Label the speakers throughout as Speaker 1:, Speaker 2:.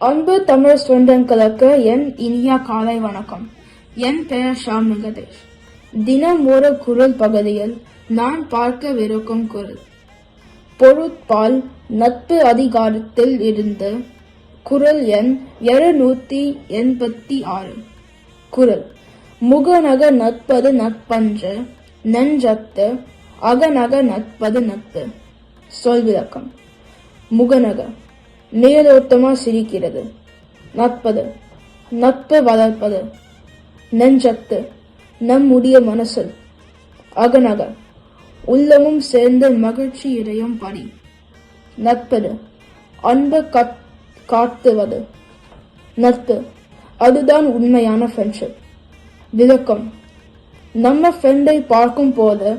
Speaker 1: அன்பு தமிழ் சொந்தங்களுக்கு என் இனிய காலை வணக்கம். என் பெயர் ஷா மெகதேஷ். தினம் ஒரு குரல் பகுதியில் நான் பார்க்கவிருக்கும் குரல் பொருட்பால் நட்பு அதிகாரத்தில் இருந்து குரல் எண் 286. குரல் முகநக நட்பது நட்பன்று நெஞ்சத்து அகநக நட்பது நட்பு. சொல் விளக்கம். முகநக மேலோட்டமா சிரிக்கிறது. நட்பது நட்பு வளர்ப்பது. நெஞ்சத்து நம்முடைய மனசில். அகநக உள்ளமும் சேர்ந்து மகிழ்ச்சி இடையும் படி. நட்பது அன்பு காட்டுவது. நட்பு அதுதான் உண்மையான ஃப்ரெண்ட்ஷிப். விளக்கம். நம்ம ஃப்ரெண்டை பார்க்கும் போது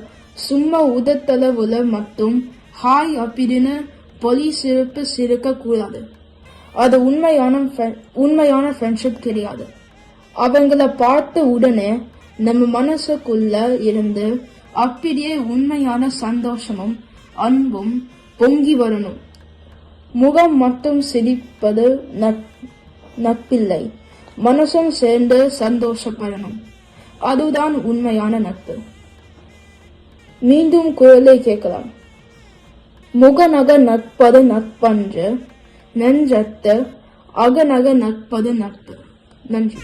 Speaker 1: சும்மா உதட்டளவுல மட்டும் ஹாய் அப்படின்னு பொலி சிரிப்பு சிரிக்க கூடாது. அது உண்மையான ஃப்ரெண்ட்ஷிப் கிடையாது. அவங்கள பார்த்த உடனே நம்ம மனசுக்குள்ள இருந்து அப்படியே உண்மையான சந்தோஷமும் அன்பும் பொங்கி வரணும். முகம் மட்டும் சிரிப்பது நட்பில்லை, மனசும் சேர்ந்து சந்தோஷப்படணும். அதுதான் உண்மையான நட்பு. மீண்டும் குரலை கேட்கலாம். முகநக நட்பது நட்பன்று நெஞ்சத்து அகநக நட்பது நட்பு. நன்றி.